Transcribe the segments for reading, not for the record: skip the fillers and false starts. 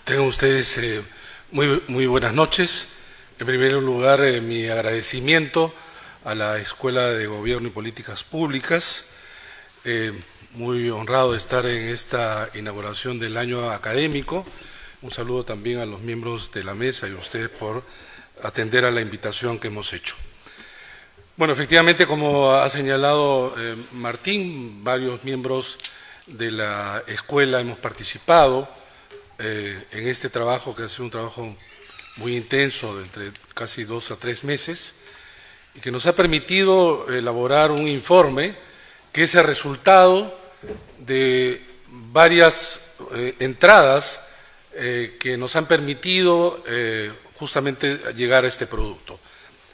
Tengan ustedes muy buenas noches. En primer lugar, mi agradecimiento a la Escuela de Gobierno y Políticas Públicas. Muy honrado de estar en esta inauguración del año académico. Un saludo también a los miembros de la mesa y a ustedes por atender a la invitación que hemos hecho. Bueno, efectivamente, como ha señalado Martín, varios miembros de la escuela hemos participado en este trabajo, que ha sido un trabajo muy intenso, de entre casi 2 a 3 meses, y que nos ha permitido elaborar un informe que es el resultado de varias entradas que nos han permitido justamente llegar a este producto.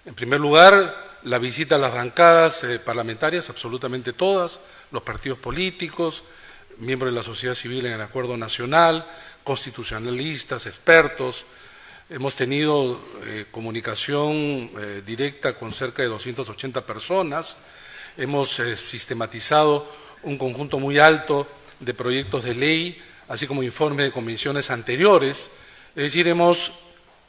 En primer lugar, la visita a las bancadas parlamentarias, absolutamente todas, los partidos políticos, miembros de la sociedad civil en el Acuerdo Nacional, constitucionalistas, expertos. Hemos tenido comunicación directa con cerca de 280 personas. Hemos sistematizado un conjunto muy alto de proyectos de ley, así como informes de comisiones anteriores. Es decir, hemos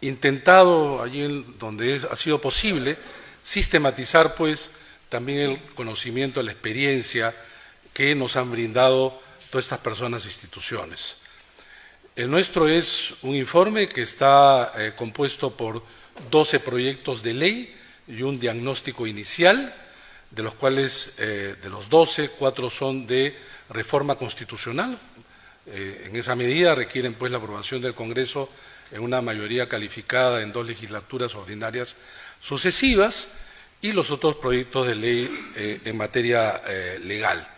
intentado, allí donde ha sido posible, sistematizar pues también el conocimiento, la experiencia que nos han brindado todas estas personas e instituciones. El nuestro es un informe que está compuesto por 12 proyectos de ley y un diagnóstico inicial, de los cuales de los 12, 4 son de reforma constitucional. En esa medida requieren pues la aprobación del Congreso en una mayoría calificada en 2 legislaturas ordinarias sucesivas, y los otros proyectos de ley en materia legal.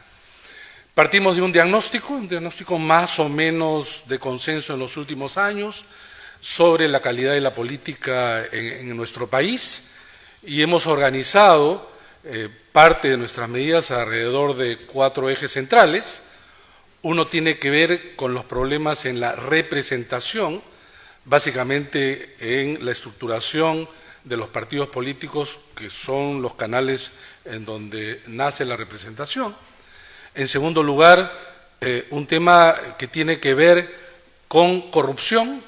Partimos de un diagnóstico más o menos de consenso en los últimos años sobre la calidad de la política en nuestro país, y hemos organizado parte de nuestras medidas alrededor de 4 ejes centrales. Uno tiene que ver con los problemas en la representación, básicamente en la estructuración de los partidos políticos, que son los canales en donde nace la representación. En segundo lugar, un tema que tiene que ver con corrupción,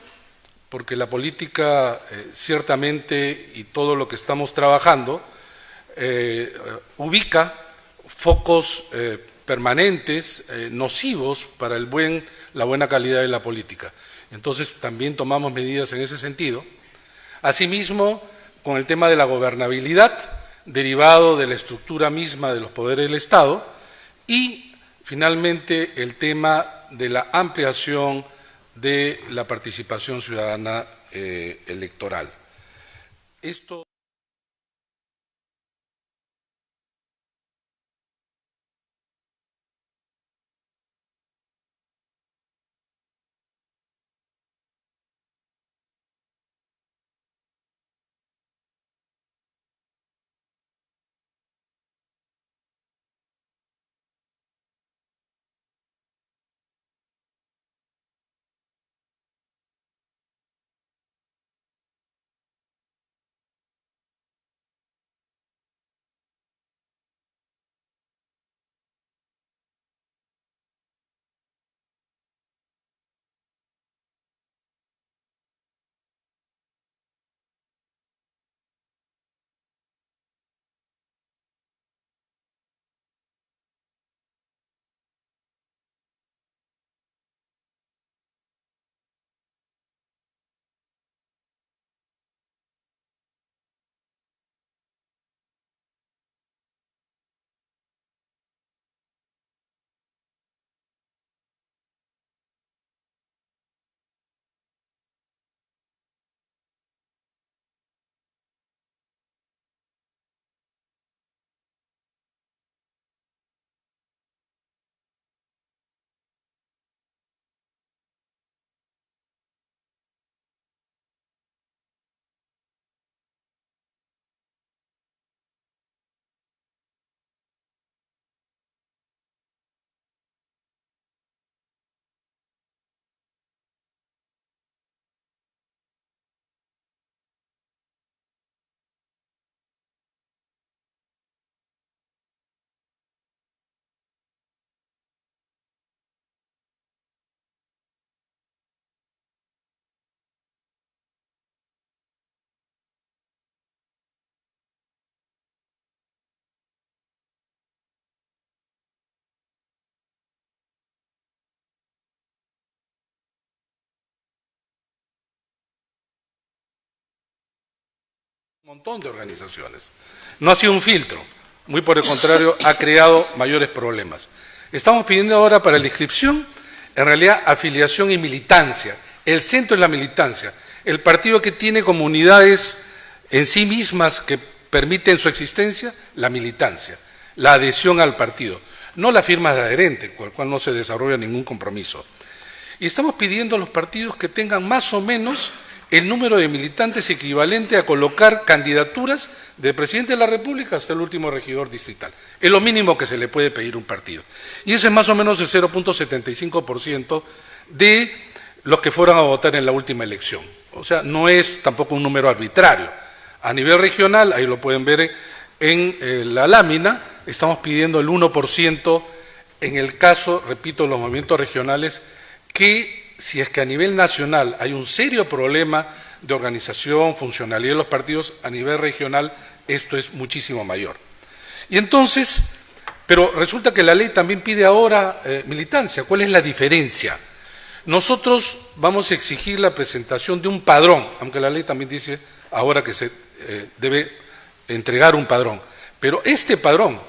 porque la política ciertamente, y todo lo que estamos trabajando, ubica focos permanentes, nocivos para la buena calidad de la política. Entonces también tomamos medidas en ese sentido. Asimismo, con el tema de la gobernabilidad, derivado de la estructura misma de los poderes del Estado, y finalmente el tema de la ampliación de la participación ciudadana electoral. Esto Un montón de organizaciones. No ha sido un filtro, muy por el contrario, ha creado mayores problemas. Estamos pidiendo ahora para la inscripción, en realidad, afiliación y militancia. El centro es la militancia. El partido que tiene como unidades en sí mismas que permiten su existencia, la militancia, la adhesión al partido, no la firma de adherente, con la cual no se desarrolla ningún compromiso. Y estamos pidiendo a los partidos que tengan más o menos el número de militantes equivalente a colocar candidaturas de presidente de la República hasta el último regidor distrital. Es lo mínimo que se le puede pedir a un partido. Y ese es más o menos el 0.75% de los que fueron a votar en la última elección. O sea, no es tampoco un número arbitrario. A nivel regional, ahí lo pueden ver en la lámina, estamos pidiendo el 1% en el caso, repito, los movimientos regionales, que si es que a nivel nacional hay un serio problema de organización, funcionalidad de los partidos, a nivel regional esto es muchísimo mayor. Y entonces, pero resulta que la ley también pide ahora militancia. ¿Cuál es la diferencia? Nosotros vamos a exigir la presentación de un padrón, aunque la ley también dice ahora que se debe entregar un padrón. Pero este padrón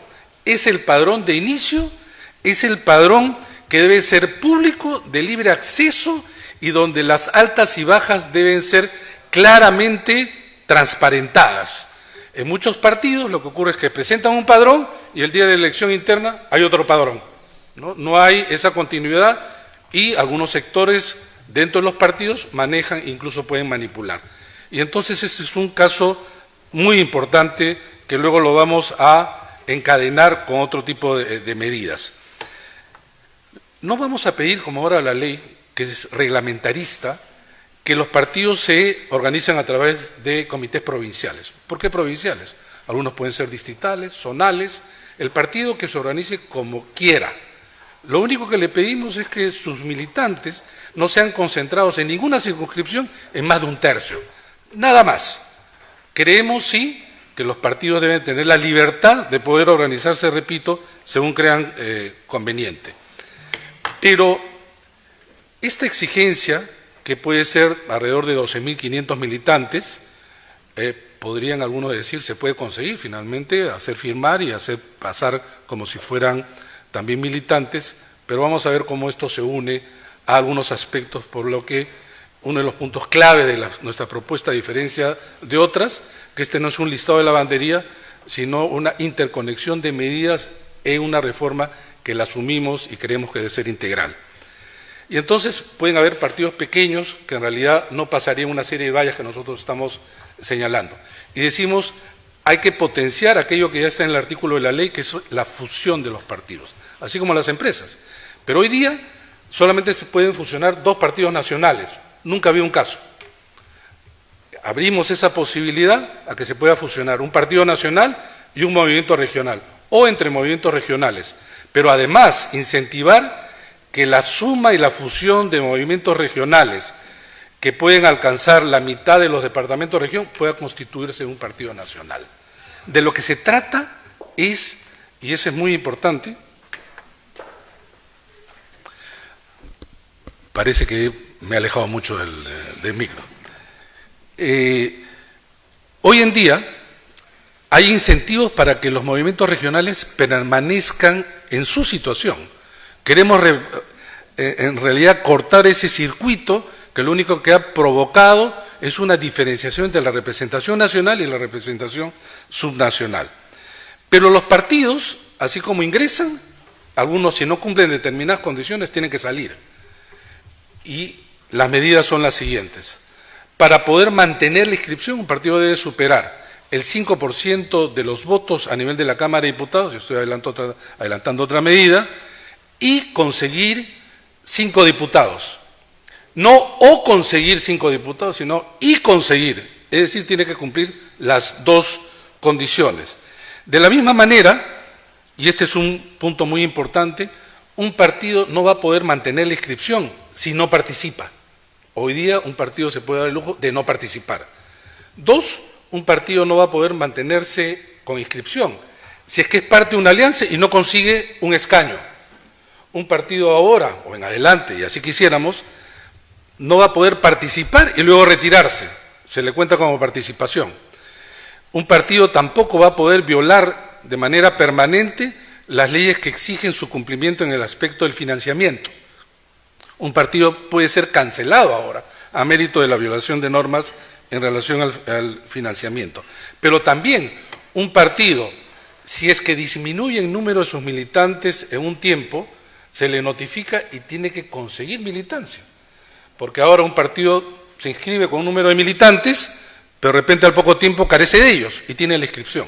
es el padrón de inicio, es el padrón que debe ser público, de libre acceso y donde las altas y bajas deben ser claramente transparentadas. En muchos partidos lo que ocurre es que presentan un padrón y el día de la elección interna hay otro padrón. No hay esa continuidad y algunos sectores dentro de los partidos manejan, incluso pueden manipular. Y entonces este es un caso muy importante que luego lo vamos a encadenar con otro tipo de medidas. No vamos a pedir, como ahora la ley, que es reglamentarista, que los partidos se organicen a través de comités provinciales. ¿Por qué provinciales? Algunos pueden ser distritales, zonales, el partido que se organice como quiera. Lo único que le pedimos es que sus militantes no sean concentrados en ninguna circunscripción en más de un tercio. Nada más. Creemos, sí, que los partidos deben tener la libertad de poder organizarse, repito, según crean conveniente. Pero esta exigencia, que puede ser alrededor de 12.500 militantes, podrían algunos decir, se puede conseguir finalmente, hacer firmar y hacer pasar como si fueran también militantes, pero vamos a ver cómo esto se une a algunos aspectos, por lo que uno de los puntos clave de nuestra propuesta, a diferencia de otras, que este no es un listado de lavandería, sino una interconexión de medidas en una reforma que la asumimos y creemos que debe ser integral. Y entonces pueden haber partidos pequeños que en realidad no pasarían una serie de vallas que nosotros estamos señalando. Y decimos, hay que potenciar aquello que ya está en el artículo de la ley, que es la fusión de los partidos, así como las empresas. Pero hoy día solamente se pueden fusionar 2 partidos nacionales, nunca había un caso. Abrimos esa posibilidad a que se pueda fusionar un partido nacional y un movimiento regional, o entre movimientos regionales, pero además incentivar que la suma y la fusión de movimientos regionales que pueden alcanzar la mitad de los departamentos de región pueda constituirse en un partido nacional. De lo que se trata es, y eso es muy importante, parece que me he alejado mucho del micro. Hoy en día hay incentivos para que los movimientos regionales permanezcan en su situación. Queremos en realidad cortar ese circuito que lo único que ha provocado es una diferenciación entre la representación nacional y la representación subnacional. Pero los partidos, así como ingresan, algunos si no cumplen determinadas condiciones tienen que salir. Y las medidas son las siguientes. Para poder mantener la inscripción, un partido debe superar el 5% de los votos a nivel de la Cámara de Diputados, yo estoy adelantando otra medida, y conseguir 5 diputados. No o conseguir 5 diputados, sino y conseguir. Es decir, tiene que cumplir las 2 condiciones. De la misma manera, y este es un punto muy importante, un partido no va a poder mantener la inscripción si no participa. Hoy día un partido se puede dar el lujo de no participar. 2, un partido no va a poder mantenerse con inscripción si es que es parte de una alianza y no consigue un escaño. Un partido ahora o en adelante, y así quisiéramos, no va a poder participar y luego retirarse. Se le cuenta como participación. Un partido tampoco va a poder violar de manera permanente las leyes que exigen su cumplimiento en el aspecto del financiamiento. Un partido puede ser cancelado ahora a mérito de la violación de normas en relación al financiamiento. Pero también un partido, si es que disminuye el número de sus militantes en un tiempo, se le notifica y tiene que conseguir militancia. Porque ahora un partido se inscribe con un número de militantes, pero de repente al poco tiempo carece de ellos y tiene la inscripción.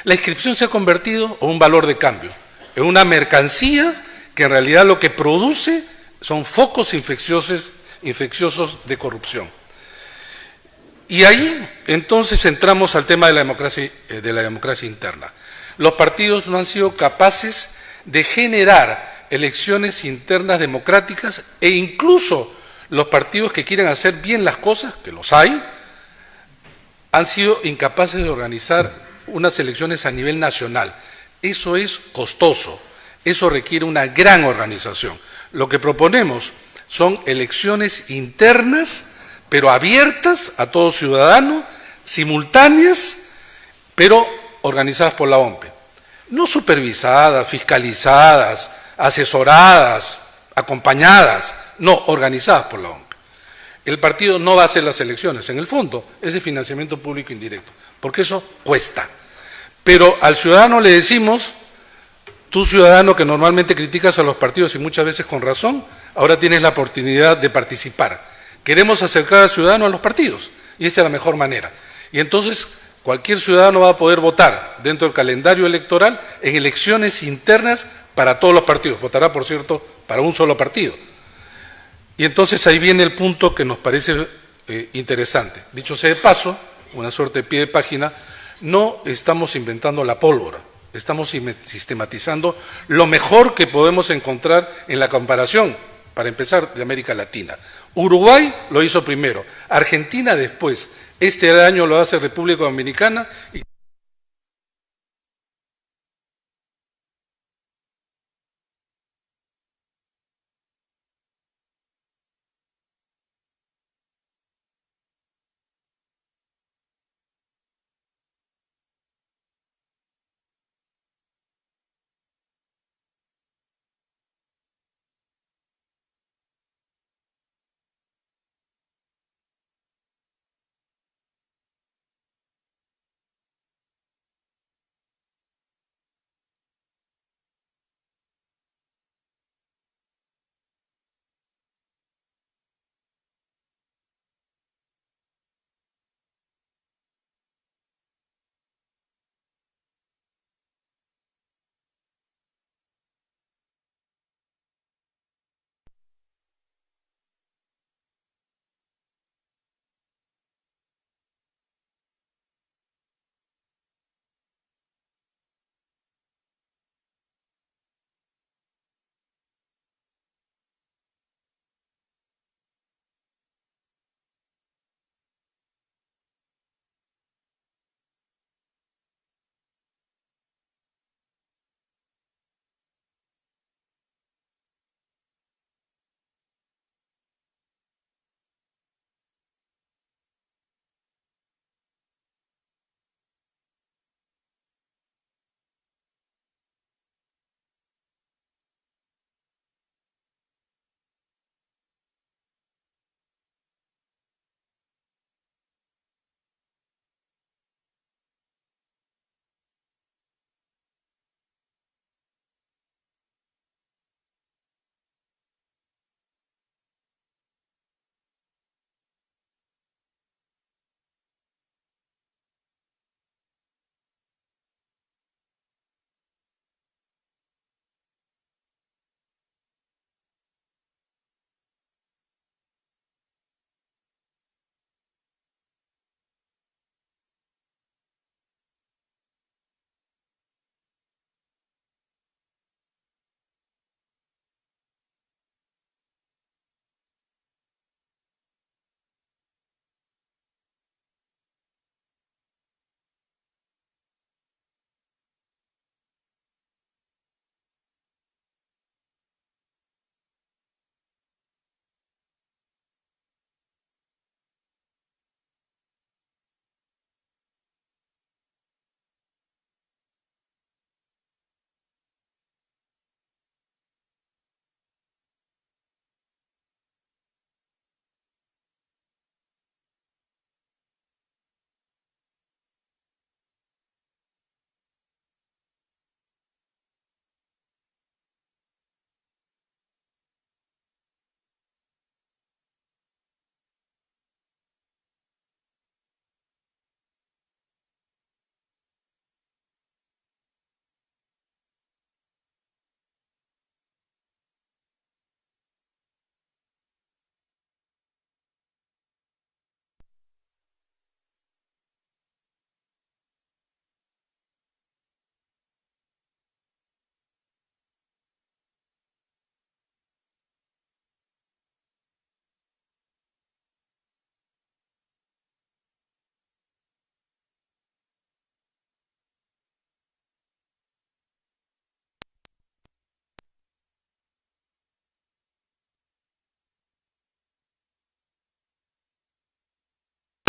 La inscripción se ha convertido en un valor de cambio, en una mercancía que en realidad lo que produce son focos infecciosos de corrupción. Y ahí entonces entramos al tema de la democracia interna. Los partidos no han sido capaces de generar elecciones internas democráticas e incluso los partidos que quieren hacer bien las cosas, que los hay, han sido incapaces de organizar unas elecciones a nivel nacional. Eso es costoso, eso requiere una gran organización. Lo que proponemos son elecciones internas, pero abiertas a todo ciudadano, simultáneas, pero organizadas por la OMPE. No supervisadas, fiscalizadas, asesoradas, acompañadas, no, organizadas por la OMPE. El partido no va a hacer las elecciones, en el fondo, es de financiamiento público indirecto, porque eso cuesta. Pero al ciudadano le decimos, tú ciudadano que normalmente criticas a los partidos y muchas veces con razón, ahora tienes la oportunidad de participar. Queremos acercar al ciudadano a los partidos y esta es la mejor manera. Y entonces cualquier ciudadano va a poder votar dentro del calendario electoral en elecciones internas para todos los partidos. Votará, por cierto, para un solo partido. Y entonces ahí viene el punto que nos parece interesante. Dicho sea de paso, una suerte de pie de página, no estamos inventando la pólvora, estamos sistematizando lo mejor que podemos encontrar en la comparación, para empezar, de América Latina. Uruguay lo hizo primero, Argentina después, este año lo hace República Dominicana y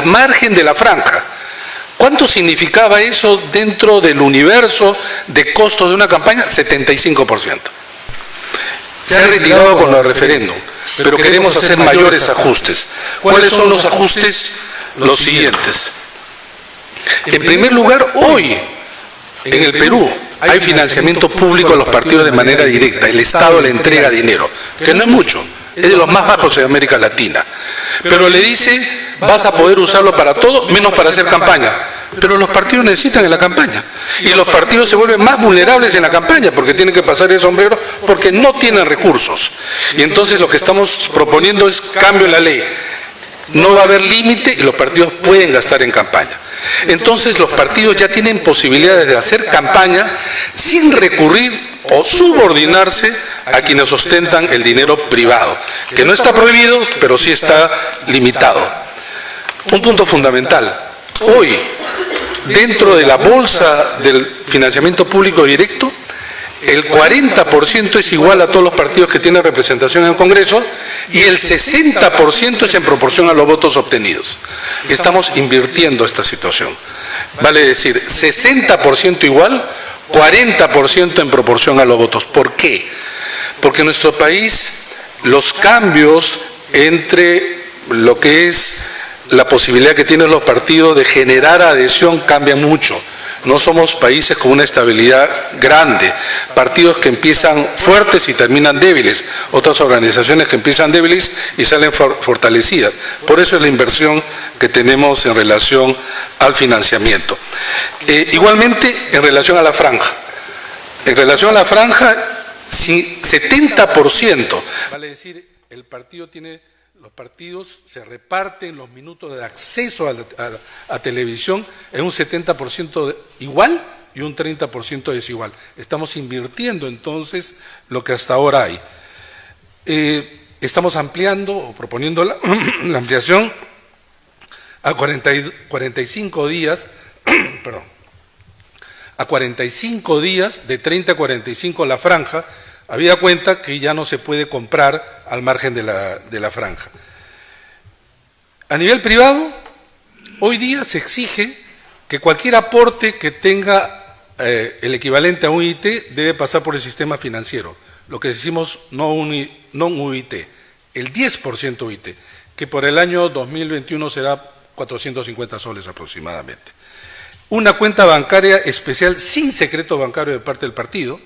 margen de la franja. ¿Cuánto significaba eso dentro del universo de costos de una campaña? 75%. Se ha retirado con el referéndum, pero queremos hacer mayores ajustes. ¿Cuáles son los ajustes? Los siguientes. En primer lugar, hoy en el Perú hay financiamiento público a los partidos de manera directa. El Estado le entrega dinero, que no es mucho, es de los más bajos de América Latina. Pero le dice, vas a poder usarlo para todo, menos para hacer campaña. Pero los partidos necesitan en la campaña. Y los partidos se vuelven más vulnerables en la campaña, porque tienen que pasar el sombrero, porque no tienen recursos. Y entonces lo que estamos proponiendo es cambio en la ley. No va a haber límite y los partidos pueden gastar en campaña. Entonces los partidos ya tienen posibilidades de hacer campaña sin recurrir o subordinarse a quienes ostentan el dinero privado, que no está prohibido, pero sí está limitado. Un punto fundamental. Hoy, dentro de la bolsa del financiamiento público directo, el 40% es igual a todos los partidos que tienen representación en el Congreso y el 60% es en proporción a los votos obtenidos. Estamos invirtiendo esta situación. Vale decir, 60% igual, 40% en proporción a los votos. ¿Por qué? Porque en nuestro país los cambios entre lo que es la posibilidad que tienen los partidos de generar adhesión cambian mucho. No somos países con una estabilidad grande, partidos que empiezan fuertes y terminan débiles, otras organizaciones que empiezan débiles y salen fortalecidas. Por eso es la inversión que tenemos en relación al financiamiento. Igualmente, en relación a la franja. En relación a la franja, 70%. Vale decir, los partidos se reparten los minutos de acceso a televisión en un 70% igual y un 30% desigual. Estamos invirtiendo entonces lo que hasta ahora hay. Estamos ampliando o proponiendo la ampliación a 45 días, perdón, a 45 días, de 30 a 45 la franja, habida cuenta que ya no se puede comprar al margen de la franja. A nivel privado, hoy día se exige que cualquier aporte que tenga el equivalente a un UIT debe pasar por el sistema financiero, lo que decimos no UIT, el 10% UIT, que por el año 2021 será 450 soles aproximadamente. Una cuenta bancaria especial sin secreto bancario de parte del partido,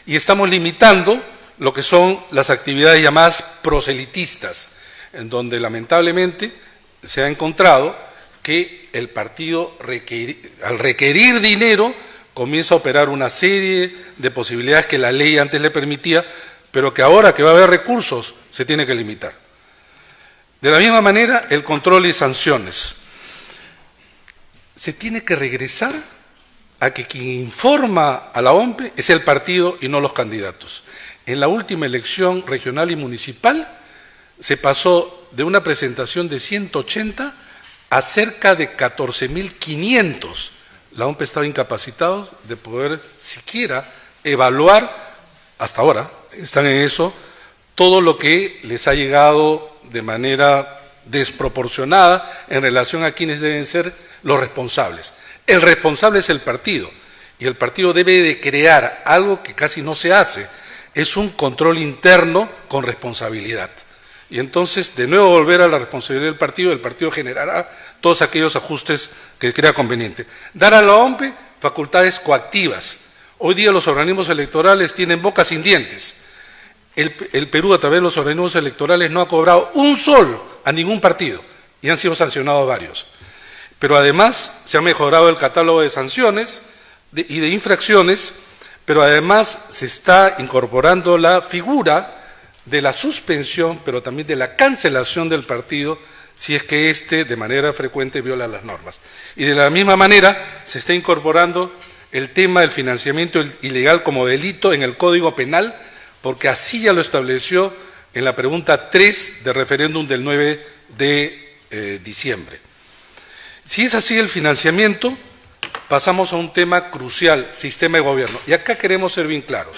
y estamos limitando lo que son las actividades llamadas proselitistas, en donde lamentablemente se ha encontrado que el partido, al requerir dinero, comienza a operar una serie de posibilidades que la ley antes le permitía, pero que ahora que va a haber recursos se tiene que limitar. De la misma manera, el control y sanciones. Se tiene que regresar a que quien informa a la OMPE es el partido y no los candidatos. En la última elección regional y municipal se pasó de una presentación de 180 a cerca de 14.500. La OMPE estaba incapacitada de poder siquiera evaluar, hasta ahora están en eso, todo lo que les ha llegado de manera desproporcionada en relación a quienes deben ser los responsables. El responsable es el partido, y el partido debe de crear algo que casi no se hace, es un control interno con responsabilidad. Y entonces, de nuevo volver a la responsabilidad del partido, el partido generará todos aquellos ajustes que crea conveniente. Dar a la OMPE facultades coactivas. Hoy día los organismos electorales tienen boca sin dientes. El Perú, a través de los organismos electorales, no ha cobrado un sol a ningún partido, y han sido sancionados varios. Pero además se ha mejorado el catálogo de sanciones y de infracciones, pero además se está incorporando la figura de la suspensión, pero también de la cancelación del partido si es que éste de manera frecuente viola las normas. Y de la misma manera se está incorporando el tema del financiamiento ilegal como delito en el Código Penal, porque así ya lo estableció en la pregunta 3 del referéndum del 9 de diciembre. Si es así el financiamiento, pasamos a un tema crucial, sistema de gobierno. Y acá queremos ser bien claros.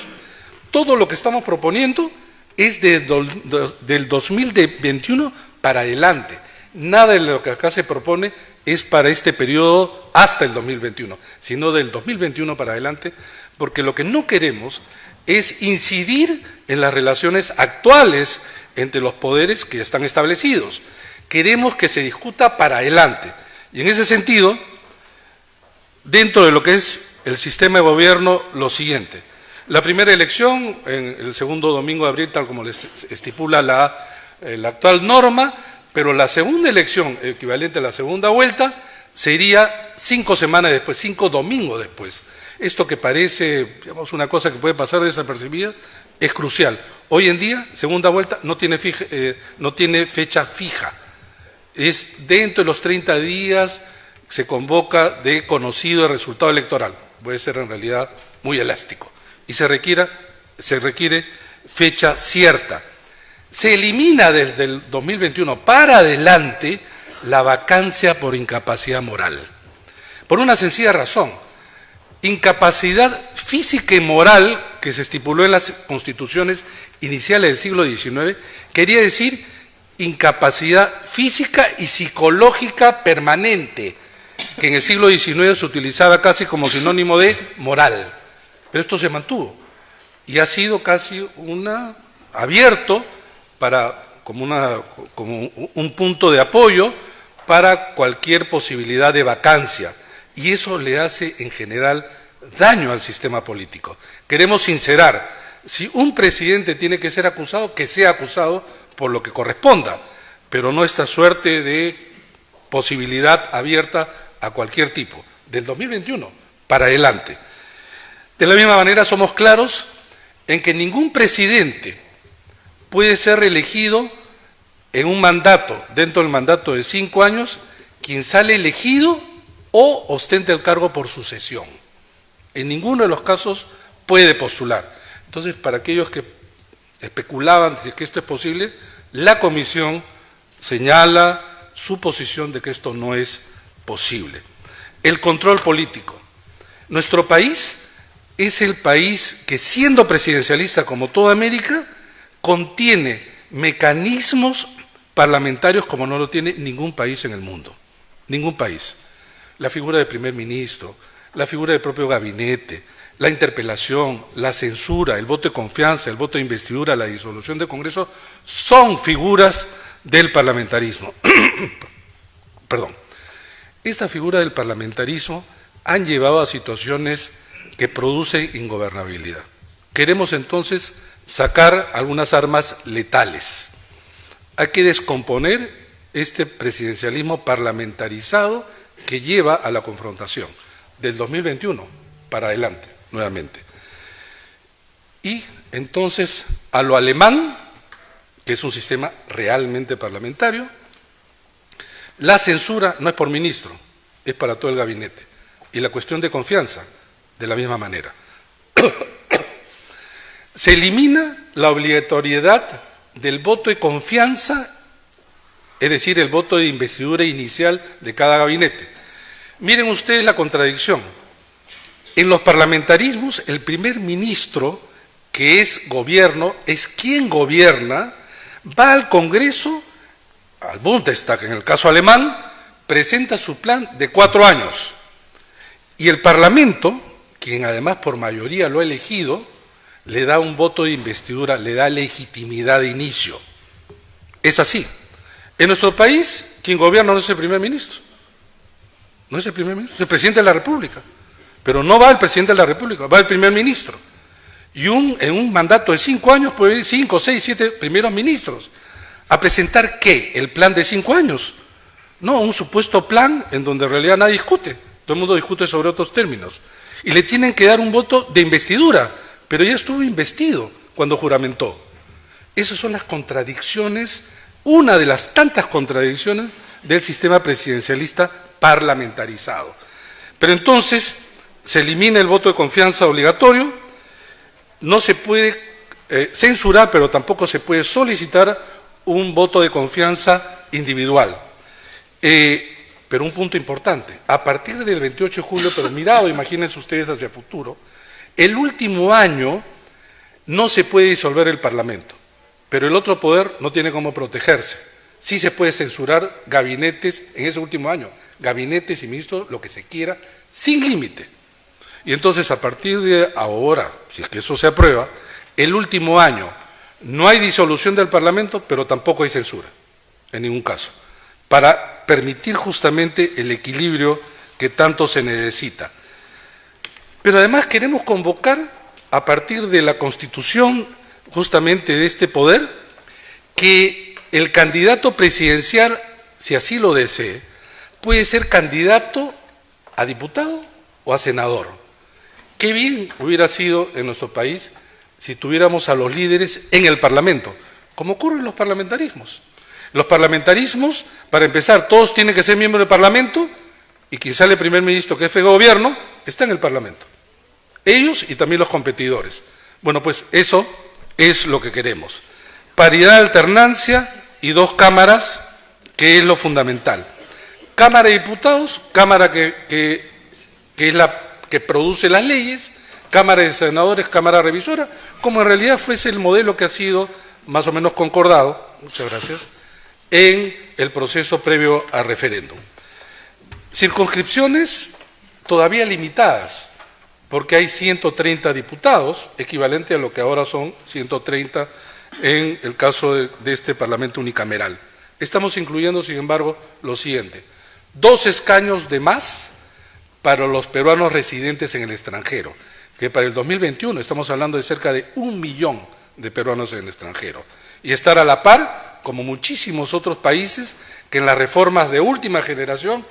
Todo lo que estamos proponiendo es del 2021 para adelante. Nada de lo que acá se propone es para este periodo hasta el 2021, sino del 2021 para adelante, porque lo que no queremos es incidir en las relaciones actuales entre los poderes que ya están establecidos. Queremos que se discuta para adelante. Y en ese sentido, dentro de lo que es el sistema de gobierno, lo siguiente. La primera elección, en el segundo domingo de abril, tal como les estipula la actual norma, pero la segunda elección, equivalente a la segunda vuelta, sería 5 semanas después, 5 domingos después. Esto que parece, digamos, una cosa que puede pasar desapercibida, es crucial. Hoy en día, segunda vuelta no tiene fecha fija. Es dentro de los 30 días se convoca de conocido el resultado electoral. Puede ser en realidad muy elástico. Y se requiere fecha cierta. Se elimina desde el 2021 para adelante la vacancia por incapacidad moral. Por una sencilla razón. Incapacidad física y moral que se estipuló en las constituciones iniciales del siglo XIX quería decir incapacidad física y psicológica permanente, que en el siglo XIX se utilizaba casi como sinónimo de moral. Pero esto se mantuvo y ha sido casi abierto como un punto de apoyo para cualquier posibilidad de vacancia. Y eso le hace en general daño al sistema político. Queremos sincerar, si un presidente tiene que ser acusado, que sea acusado por lo que corresponda, pero no esta suerte de posibilidad abierta a cualquier tipo, del 2021 para adelante. De la misma manera somos claros en que ningún presidente puede ser reelegido en un mandato, dentro del mandato de 5 años, quien sale elegido o ostenta el cargo por sucesión. En ninguno de los casos puede postular. Entonces, para aquellos que especulaban de que esto es posible, la Comisión señala su posición de que esto no es posible. El control político. Nuestro país es el país que, siendo presidencialista como toda América, contiene mecanismos parlamentarios como no lo tiene ningún país en el mundo. Ningún país. La figura del primer ministro, la figura del propio gabinete, la interpelación, la censura, el voto de confianza, el voto de investidura, la disolución del Congreso, son figuras del parlamentarismo. Perdón. Esta figura del parlamentarismo han llevado a situaciones que producen ingobernabilidad. Queremos entonces sacar algunas armas letales. Hay que descomponer este presidencialismo parlamentarizado que lleva a la confrontación del 2021 para adelante, nuevamente. Y entonces, a lo alemán, que es un sistema realmente parlamentario, la censura no es por ministro, es para todo el gabinete. Y la cuestión de confianza, de la misma manera. Se elimina la obligatoriedad del voto de confianza, es decir, el voto de investidura inicial de cada gabinete. Miren ustedes la contradicción. En los parlamentarismos, el primer ministro, que es gobierno, es quien gobierna, va al Congreso, al Bundestag, en el caso alemán, presenta su plan de 4 años. Y el Parlamento, quien además por mayoría lo ha elegido, le da un voto de investidura, le da legitimidad de inicio. Es así. En nuestro país, quien gobierna no es el primer ministro. No es el primer ministro, es el presidente de la República. Pero no va el presidente de la República, va el primer ministro. Y en un mandato de 5 años puede ir 5, 6, 7 primeros ministros. ¿A presentar qué? ¿El plan de 5 años? No, un supuesto plan en donde en realidad nadie discute. Todo el mundo discute sobre otros términos. Y le tienen que dar un voto de investidura, pero ya estuvo investido cuando juramentó. Esas son las contradicciones, una de las tantas contradicciones del sistema presidencialista parlamentarizado. Pero entonces se elimina el voto de confianza obligatorio, no se puede censurar, pero tampoco se puede solicitar un voto de confianza individual. Pero un punto importante, a partir del 28 de julio, pero mirado, imagínense ustedes hacia futuro, el último año no se puede disolver el Parlamento, pero el otro poder no tiene cómo protegerse. Sí se puede censurar gabinetes en ese último año, gabinetes y ministros, lo que se quiera, sin límite. Y entonces, a partir de ahora, si es que eso se aprueba, el último año no hay disolución del Parlamento, pero tampoco hay censura, en ningún caso, para permitir justamente el equilibrio que tanto se necesita. Pero además queremos convocar, a partir de la constitución justamente de este poder, que el candidato presidencial, si así lo desee, puede ser candidato a diputado o a senador. Qué bien hubiera sido en nuestro país si tuviéramos a los líderes en el Parlamento, como ocurre en los parlamentarismos. Los parlamentarismos, para empezar, todos tienen que ser miembros del Parlamento y quien sale primer ministro, jefe de gobierno, está en el Parlamento. Ellos y también los competidores. Bueno, pues eso es lo que queremos. Paridad, alternancia y 2 cámaras, que es lo fundamental. Cámara de Diputados, cámara que es la que produce las leyes, Cámara de Senadores, Cámara Revisora, como en realidad fuese el modelo que ha sido más o menos concordado, muchas gracias, en el proceso previo al referéndum. Circunscripciones todavía limitadas, porque hay 130 diputados, equivalente a lo que ahora son 130 en el caso de este Parlamento unicameral. Estamos incluyendo, sin embargo, lo siguiente: 2 escaños de más para los peruanos residentes en el extranjero, que para el 2021 estamos hablando de cerca de 1 millón de peruanos en el extranjero, y estar a la par, como muchísimos otros países, que en las reformas de última generación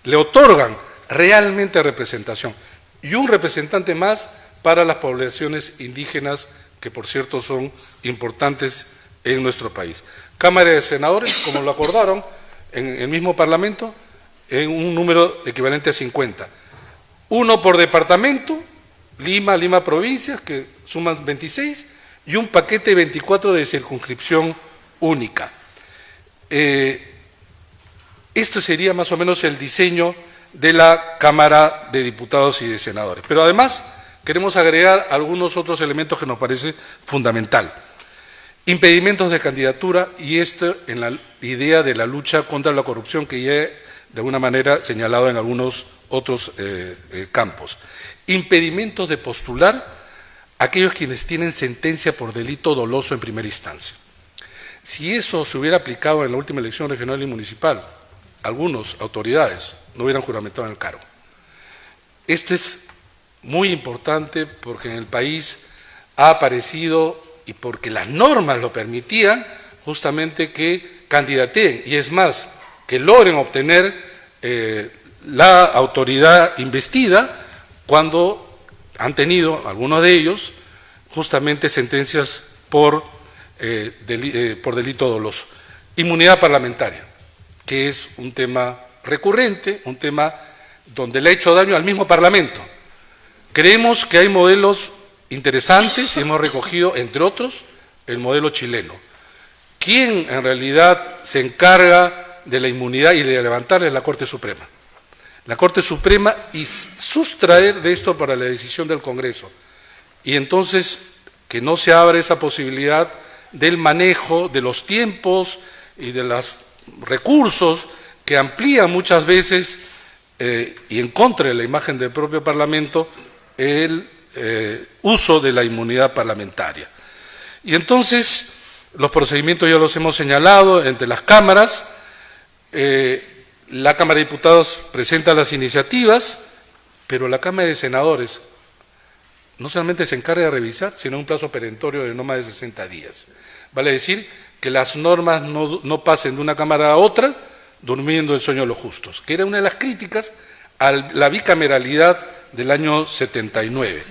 le otorgan realmente representación, y un representante más para las poblaciones indígenas, que por cierto son importantes en nuestro país. Cámara de Senadores, como lo acordaron en el mismo Parlamento, en un número equivalente a 50. 1 por departamento, Lima provincias, que suman 26, y un paquete 24 de circunscripción única. Esto sería más o menos el diseño de la Cámara de Diputados y de Senadores. Pero además queremos agregar algunos otros elementos que nos parece fundamental. Impedimentos de candidatura, y esto en la idea de la lucha contra la corrupción, que ya he de alguna manera señalado en algunos otros campos. Impedimentos de postular a aquellos quienes tienen sentencia por delito doloso en primera instancia. Si eso se hubiera aplicado en la última elección regional y municipal, algunas autoridades no hubieran juramentado en el cargo. Esto es muy importante porque en el país ha aparecido, y porque las normas lo permitían, justamente que candidateen, y es más, que logren obtener la autoridad investida cuando han tenido, algunos de ellos, justamente sentencias por delito doloso. Inmunidad parlamentaria, que es un tema recurrente, un tema donde le ha hecho daño al mismo Parlamento. Creemos que hay modelos interesantes y hemos recogido, entre otros, el modelo chileno. ¿Quién en realidad se encarga de la inmunidad y de levantarle? La Corte Suprema. La Corte Suprema, y sustraer de esto para la decisión del Congreso. Y entonces que no se abra esa posibilidad del manejo de los tiempos y de los recursos que amplían muchas veces y en contra de la imagen del propio Parlamento el uso de la inmunidad parlamentaria. Y entonces los procedimientos ya los hemos señalado entre las cámaras. La Cámara de Diputados presenta las iniciativas, pero la Cámara de Senadores no solamente se encarga de revisar, sino en un plazo perentorio de no más de 60 días. Vale decir que las normas no pasen de una Cámara a otra durmiendo el sueño de los justos, que era una de las críticas a la bicameralidad del año 79.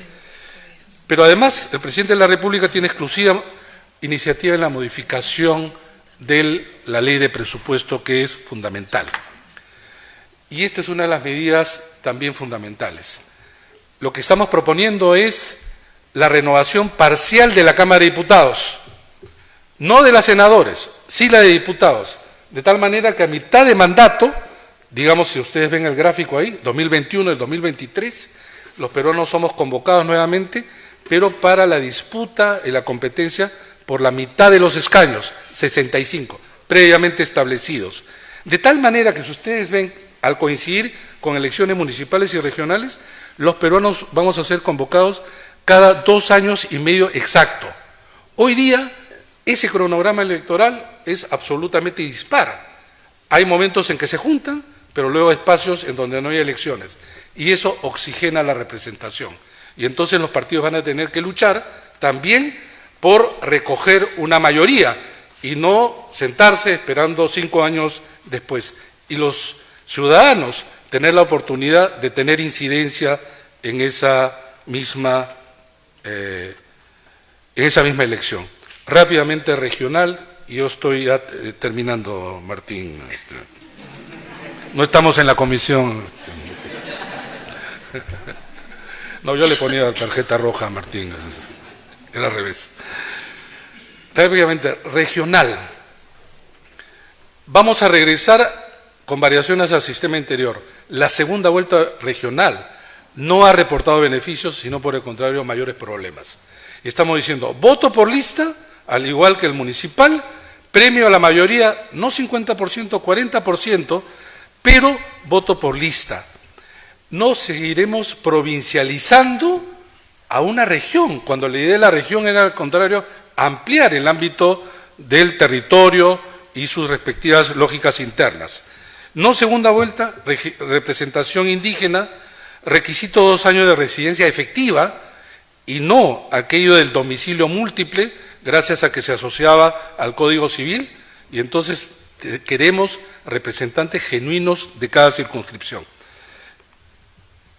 Pero además el presidente de la República tiene exclusiva iniciativa en la modificación de la ley de presupuesto, que es fundamental. Y esta es una de las medidas también fundamentales. Lo que estamos proponiendo es la renovación parcial de la Cámara de Diputados, no de las senadores, sí la de diputados, de tal manera que a mitad de mandato, digamos, si ustedes ven el gráfico ahí, 2021 y 2023, los peruanos somos convocados nuevamente, pero para la disputa y la competencia por la mitad de los escaños, 65. previamente establecidos. De tal manera que si ustedes ven, al coincidir con elecciones municipales y regionales, los peruanos vamos a ser convocados cada 2 años y medio exacto. Hoy día, ese cronograma electoral es absolutamente dispar. Hay momentos en que se juntan, pero luego espacios en donde no hay elecciones. Y eso oxigena la representación. Y entonces los partidos van a tener que luchar también por recoger una mayoría y no sentarse esperando 5 años después. Y los ciudadanos tener la oportunidad de tener incidencia en esa misma elección. Rápidamente regional, y yo estoy ya terminando, Martín. No estamos en la comisión. No, yo le ponía tarjeta roja a Martín, era al revés. Rápidamente, regional. Vamos a regresar con variaciones al sistema interior. La segunda vuelta regional no ha reportado beneficios, sino por el contrario, mayores problemas. Y estamos diciendo, voto por lista, al igual que el municipal, premio a la mayoría, no 50%, 40%, pero voto por lista. No seguiremos provincializando a una región, cuando la idea de la región era al contrario, ampliar el ámbito del territorio y sus respectivas lógicas internas. No segunda vuelta, representación indígena, requisito 2 años de residencia efectiva y no aquello del domicilio múltiple, gracias a que se asociaba al Código Civil, y entonces queremos representantes genuinos de cada circunscripción.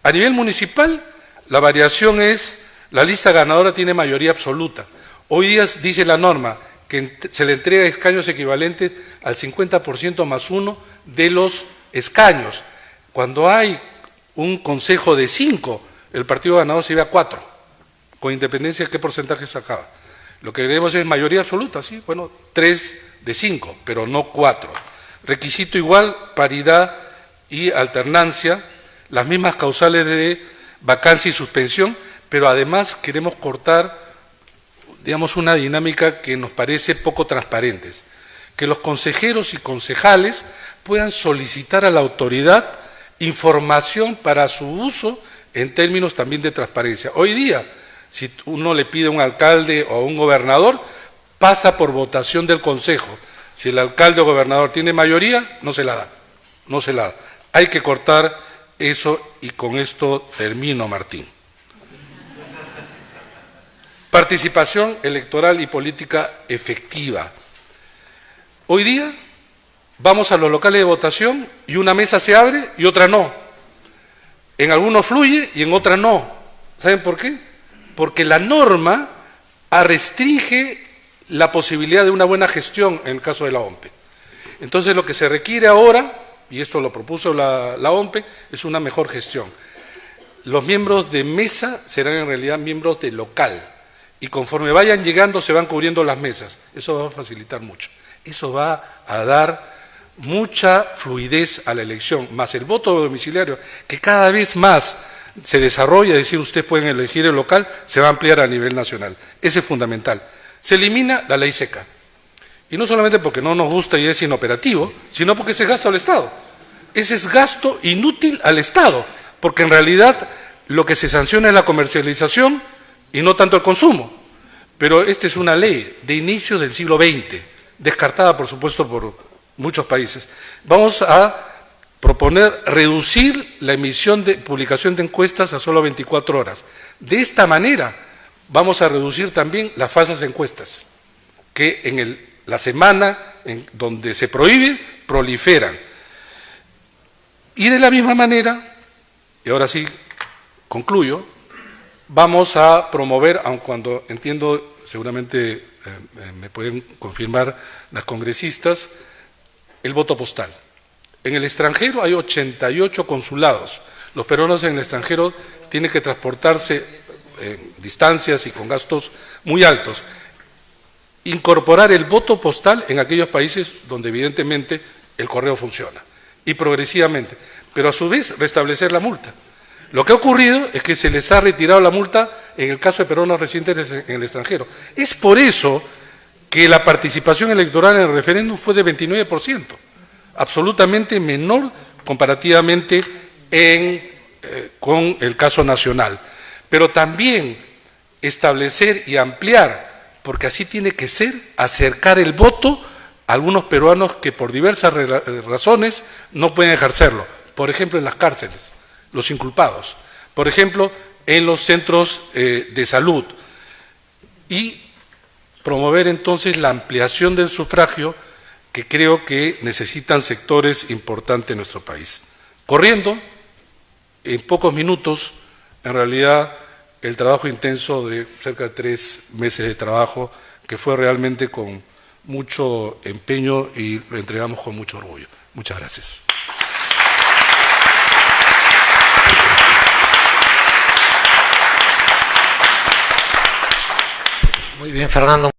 A nivel municipal, la variación es, la lista ganadora tiene mayoría absoluta. Hoy día dice la norma que se le entrega escaños equivalentes al 50% más 1 de los escaños. Cuando hay un consejo de 5, el partido ganador se iba a 4, con independencia de qué porcentaje sacaba. Lo que queremos es mayoría absoluta, ¿sí? Bueno, 3 de 5, pero no 4. Requisito igual, paridad y alternancia, las mismas causales de vacancia y suspensión, pero además queremos cortar, digamos, una dinámica que nos parece poco transparente. Que los consejeros y concejales puedan solicitar a la autoridad información para su uso en términos también de transparencia. Hoy día, si uno le pide a un alcalde o a un gobernador, pasa por votación del consejo. Si el alcalde o gobernador tiene mayoría, no se la da, no se la da. Hay que cortar eso y con esto termino, Martín. Participación electoral y política efectiva. Hoy día vamos a los locales de votación y una mesa se abre y otra no. En algunos fluye y en otras no. ¿Saben por qué? Porque la norma restringe la posibilidad de una buena gestión en el caso de la OMPE. Entonces lo que se requiere ahora, y esto lo propuso la OMPE, es una mejor gestión. Los miembros de mesa serán en realidad miembros de local y conforme vayan llegando se van cubriendo las mesas. Eso va a facilitar mucho. Eso va a dar mucha fluidez a la elección, más el voto domiciliario, que cada vez más se desarrolla, es decir, ustedes pueden elegir el local, se va a ampliar a nivel nacional. Ese es fundamental. Se elimina la ley seca. Y no solamente porque no nos gusta y es inoperativo, sino porque ese es gasto al Estado. Ese es gasto inútil al Estado, porque en realidad lo que se sanciona es la comercialización y no tanto el consumo. Pero esta es una ley de inicio del siglo XX, descartada por supuesto por muchos países. Vamos a proponer reducir la emisión de publicación de encuestas a solo 24 horas. De esta manera vamos a reducir también las falsas encuestas, que en la semana en donde se prohíbe, proliferan. Y de la misma manera, y ahora sí concluyo, vamos a promover, aun cuando entiendo, seguramente me pueden confirmar las congresistas, el voto postal. En el extranjero hay 88 consulados. Los peruanos en el extranjero tienen que transportarse distancias y con gastos muy altos. Incorporar el voto postal en aquellos países donde evidentemente el correo funciona, y progresivamente, pero a su vez restablecer la multa. Lo que ha ocurrido es que se les ha retirado la multa en el caso de peruanos residentes en el extranjero. Es por eso que la participación electoral en el referéndum fue de 29%, absolutamente menor comparativamente con el caso nacional. Pero también establecer y ampliar, porque así tiene que ser, acercar el voto a algunos peruanos que por diversas razones no pueden ejercerlo. Por ejemplo, en las cárceles, los inculpados. Por ejemplo, en los centros de salud. Y promover entonces la ampliación del sufragio que creo que necesitan sectores importantes en nuestro país. Corriendo, en pocos minutos, en realidad, el trabajo intenso de cerca de 3 meses de trabajo, que fue realmente con mucho empeño y lo entregamos con mucho orgullo. Muchas gracias. Muy bien, Fernando.